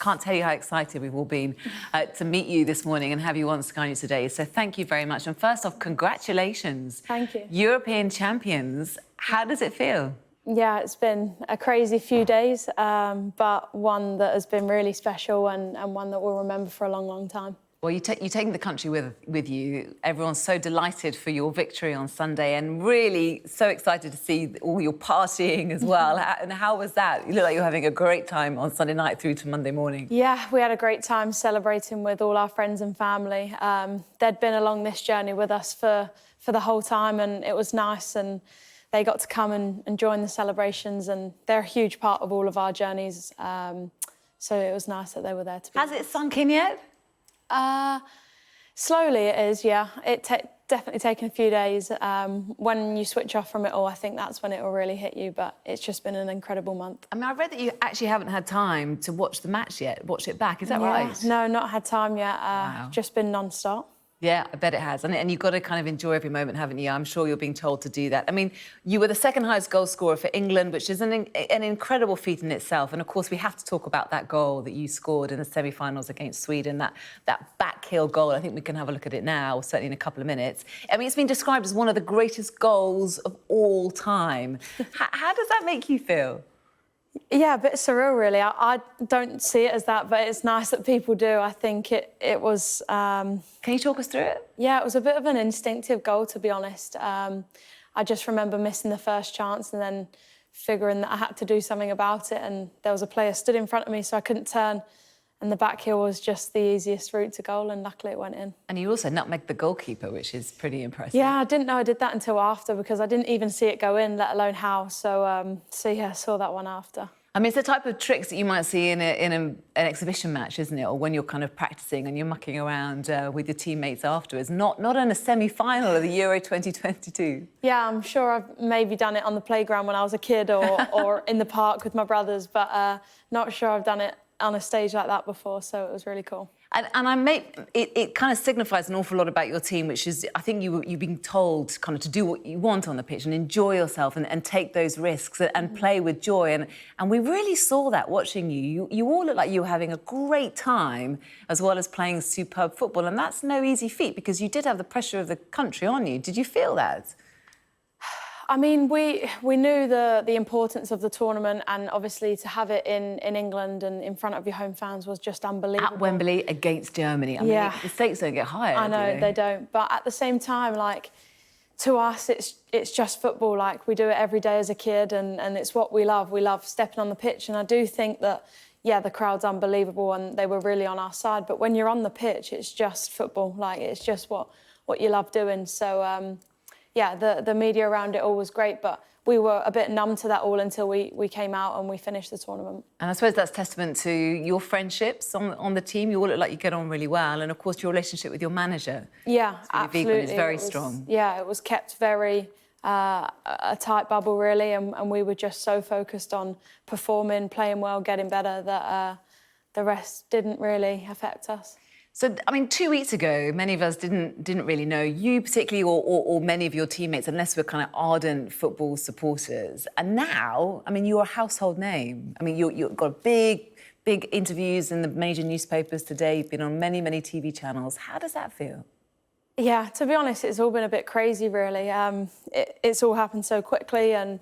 can't tell you how excited we've all been to meet you this morning and have you on Sky News today. So thank you very much. And first off, congratulations. Thank you. European champions. How does it feel? Yeah, it's been a crazy few days, but one that has been really special and one that we'll remember for a long, long time. Well, you're taking the country with you. Everyone's so delighted for your victory on Sunday and really so excited to see all your partying as well. And how was that? You look like you were having a great time on Sunday night through to Monday morning. Yeah, we had a great time celebrating with all our friends and family. They'd been along this journey with us for the whole time, and it was nice, and they got to come and join the celebrations, and they're a huge part of all of our journeys. So it was nice that they were there to be. Has it sunk in yet? Slowly it is, yeah. It definitely taken a few days. When you switch off from it all, I think that's when it will really hit you, but it's just been an incredible month. I mean, I read that you actually haven't had time to watch the match yet, watch it back, is that right? No, not had time yet. Wow. Just been non-stop. Yeah, I bet it has. And you've got to kind of enjoy every moment, haven't you? I'm sure you're being told to do that. I mean, you were the second highest goal scorer for England, which is an incredible feat in itself. And, of course, we have to talk about that goal that you scored in the semi-finals against Sweden, that backheel goal. I think we can have a look at it now, certainly in a couple of minutes. I mean, it's been described as one of the greatest goals of all time. How does that make you feel? Yeah, a bit surreal, really. I don't see it as that, but it's nice that people do. I think it was... Can you talk us through it? Yeah, it was a bit of an instinctive goal, to be honest. I just remember missing the first chance and then figuring that I had to do something about it, and there was a player stood in front of me, so I couldn't turn, and the back heel was just the easiest route to goal, and luckily it went in. And you also nutmegged the goalkeeper, which is pretty impressive. Yeah, I didn't know I did that until after, because I didn't even see it go in, let alone how. So yeah, I saw that one after. I mean, it's the type of tricks that you might see in an exhibition match, isn't it? Or when you're kind of practising and you're mucking around with your teammates afterwards. Not in a semi-final of the Euro 2022. Yeah, I'm sure I've maybe done it on the playground when I was a kid or in the park with my brothers, but not sure I've done it on a stage like that before, so it was really cool. And it kind of signifies an awful lot about your team, which is, I think you've been told kind of to do what you want on the pitch and enjoy yourself and take those risks and play with joy. And we really saw that watching you. You all look like you were having a great time as well as playing superb football. And that's no easy feat because you did have the pressure of the country on you. Did you feel that? I mean, we knew the importance of the tournament, and obviously to have it in England and in front of your home fans was just unbelievable. At Wembley against Germany. I mean, the stakes don't get higher. I know, they don't. But at the same time, like, to us, it's just football. Like, we do it every day as a kid, and it's what we love. We love stepping on the pitch, and I do think that, yeah, the crowd's unbelievable and they were really on our side. But when you're on the pitch, it's just football. Like, it's just what you love doing. So, yeah, the media around it all was great, but we were a bit numb to that all until we came out and we finished the tournament. And I suppose that's testament to your friendships on the team. You all look like you get on really well, and of course your relationship with your manager. Yeah, absolutely. Is very strong. Yeah, it was kept very a tight bubble, really, and we were just so focused on performing, playing well, getting better that the rest didn't really affect us. So, I mean, 2 weeks ago, many of us didn't really know you particularly or many of your teammates, unless we're kind of ardent football supporters. And now, I mean, you're a household name. I mean, you've got big interviews in the major newspapers today. You've been on many, many TV channels. How does that feel? Yeah, to be honest, it's all been a bit crazy, really. It's all happened so quickly, and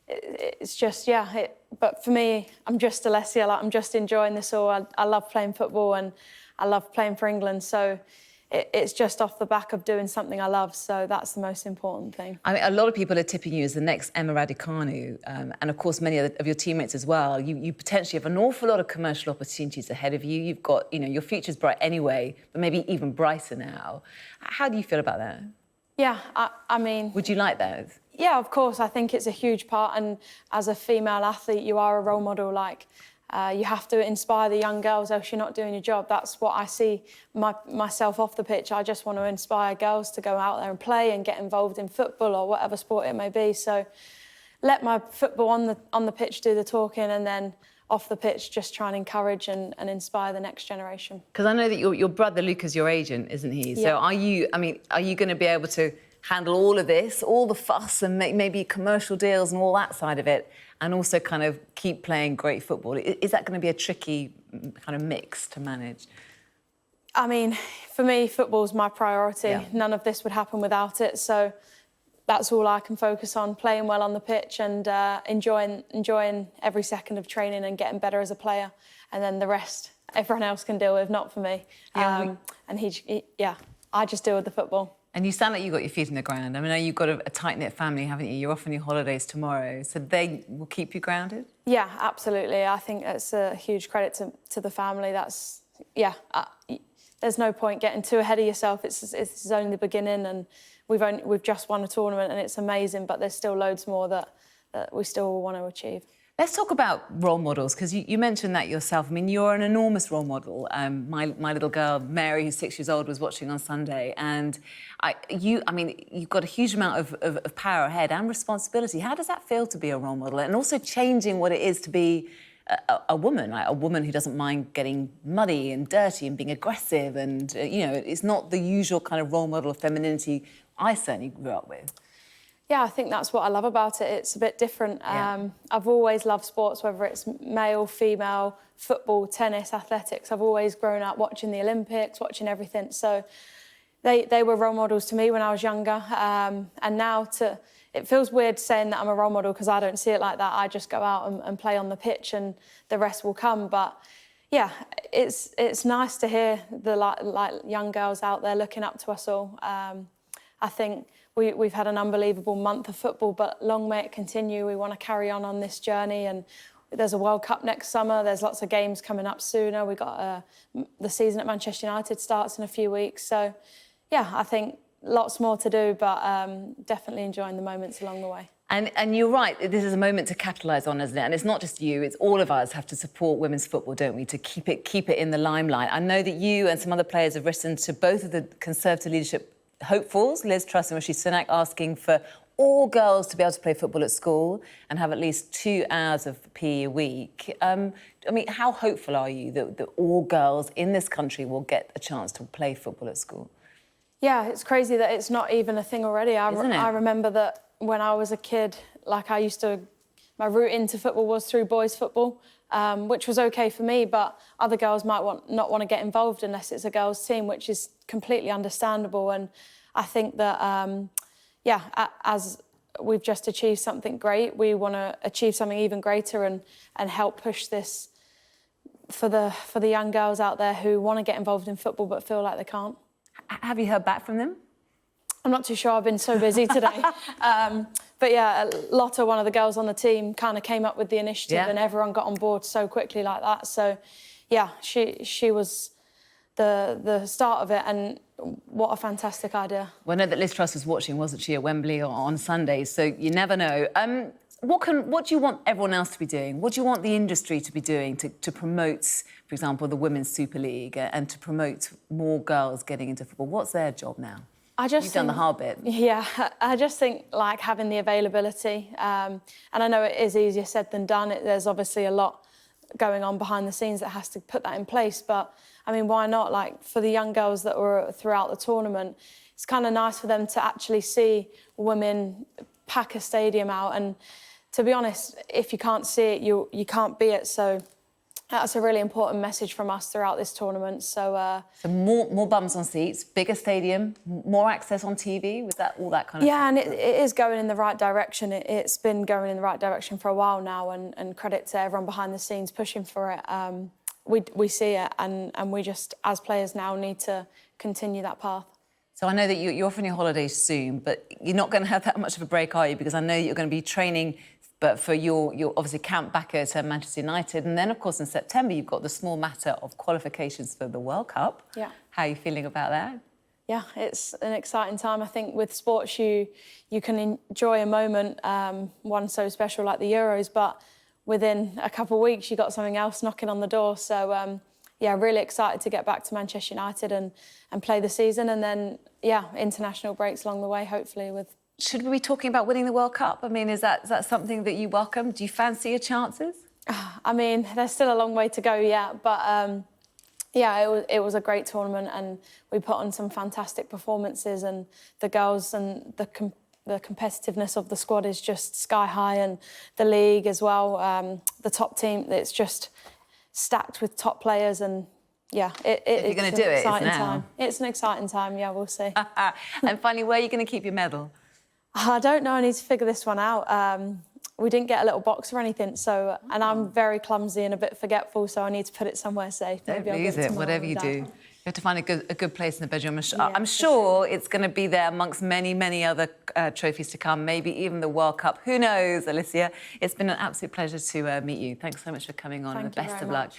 it's just, yeah. But for me, I'm just Alessia. Like, I'm just enjoying this all. I love playing football, and I love playing for England, so it's just off the back of doing something I love, so that's the most important thing. I mean, a lot of people are tipping you as the next Emma Raducanu, and of course many of your teammates as well. You potentially have an awful lot of commercial opportunities ahead of you. You've got, your future's bright anyway, but maybe even brighter now. How do you feel about that? Yeah, I mean... Would you like that? Yeah, of course. I think it's a huge part, and as a female athlete, you are a role model, like... you have to inspire the young girls, else you're not doing your job. That's what I see myself off the pitch. I just want to inspire girls to go out there and play and get involved in football or whatever sport it may be. So let my football on the pitch do the talking, and then off the pitch just try and encourage and inspire the next generation. Because I know that your brother Luca's your agent, isn't he? Yeah. So are you going to be able to handle all of this, all the fuss and maybe commercial deals and all that side of it, and also kind of keep playing great football? Is that going to be a tricky kind of mix to manage? I mean, for me, football's my priority. Yeah. None of this would happen without it. So that's all I can focus on, playing well on the pitch and enjoying every second of training and getting better as a player. And then the rest, everyone else can deal with, not for me. Yeah, I just deal with the football. And you sound like you've got your feet in the ground. I mean, you've got a tight-knit family, haven't you? You're off on your holidays tomorrow, so they will keep you grounded? Yeah, absolutely. I think it's a huge credit to the family. There's no point getting too ahead of yourself. It's only the beginning, and we've just won a tournament, and it's amazing, but there's still loads more that we still want to achieve. Let's talk about role models, because you mentioned that yourself. I mean, you're an enormous role model. My little girl, Mary, who's 6 years old, was watching on Sunday, and you've got a huge amount of power ahead and responsibility. How does that feel to be a role model, and also changing what it is to be a woman, like a woman who doesn't mind getting muddy and dirty and being aggressive, and it's not the usual kind of role model of femininity I certainly grew up with? Yeah, I think that's what I love about it. It's a bit different. Yeah. I've always loved sports, whether it's male, female, football, tennis, athletics. I've always grown up watching the Olympics, watching everything. So they were role models to me when I was younger. And now it feels weird saying that I'm a role model because I don't see it like that. I just go out and play on the pitch and the rest will come. But yeah, it's nice to hear the like young girls out there looking up to us all. I think we've had an unbelievable month of football, but long may it continue. We want to carry on this journey, and there's a World Cup next summer. There's lots of games coming up sooner. We got the season at Manchester United starts in a few weeks. So, yeah, I think lots more to do, but definitely enjoying the moments along the way. And you're right, this is a moment to capitalise on, isn't it? And it's not just you, it's all of us have to support women's football, don't we, to keep it in the limelight. I know that you and some other players have written to both of the Conservative leadership hopefuls, Liz Truss and Rishi Sunak, asking for all girls to be able to play football at school and have at least 2 hours of PE a week. I mean, how hopeful are you that all girls in this country will get a chance to play football at school? Yeah, it's crazy that it's not even a thing already. Isn't it? I remember that when I was a kid, like my route into football was through boys' football, which was okay for me, but other girls might not want to get involved unless it's a girls' team, which is completely understandable. And I think that, as we've just achieved something great, we want to achieve something even greater and help push this for the young girls out there who want to get involved in football but feel like they can't. Have you heard back from them? I'm not too sure, I've been so busy today. But yeah, Lotta, one of the girls on the team, kind of came up with the initiative and everyone got on board so quickly like that. So yeah, she was the start of it, and what a fantastic idea. Well, I know that Liz Truss was watching, wasn't she, at Wembley on Sunday, so you never know. What do you want everyone else to be doing? What do you want the industry to be doing to promote, for example, the Women's Super League and to promote more girls getting into football? What's their job now? You've done the hard bit. Yeah, I just think like having the availability, and I know it is easier said than done. There's obviously a lot going on behind the scenes that has to put that in place. But I mean, why not? Like for the young girls that were throughout the tournament, it's kind of nice for them to actually see women pack a stadium out. And to be honest, if you can't see it, you can't be it. So that's a really important message from us throughout this tournament. So more bums on seats, bigger stadium, more access on TV, with that all that kind of yeah, and it is going in the right direction. It's been going in the right direction for a while now, and credit to everyone behind the scenes pushing for it. We see it, and we just, as players now, need to continue that path. So I know that you're off on your holidays soon, but you're not going to have that much of a break, are you? Because I know you're going to be training, but for your obviously camp back at Manchester United, and then of course in September you've got the small matter of qualifications for the World Cup. Yeah. How are you feeling about that? Yeah, it's an exciting time. I think with sports you can enjoy a moment, one so special like the Euros, but within a couple of weeks you got something else knocking on the door. So yeah, really excited to get back to Manchester United and play the season, and then yeah, international breaks along the way, hopefully with. Should we be talking about winning the World Cup? I mean, is that something that you welcome? Do you fancy your chances? I mean, there's still a long way to go yet, but Yeah, it was a great tournament, and we put on some fantastic performances, and the girls and the competitiveness of the squad is just sky high, and the league as well, the top team, it's just stacked with top players, and yeah, you're going to do it, it's now. Time. It's an exciting time, yeah, we'll see. And finally, where are you going to keep your medal? I don't know, I need to figure this one out. We didn't get a little box or anything, so, and I'm very clumsy and a bit forgetful, so I need to put it somewhere safe. Don't Maybe lose I'll it, whatever you do. You have to find a good place in the bedroom. I'm sure it's going to be there amongst many, many other trophies to come, maybe even the World Cup. Who knows, Alessia? It's been an absolute pleasure to meet you. Thanks so much for coming on, and the best of luck.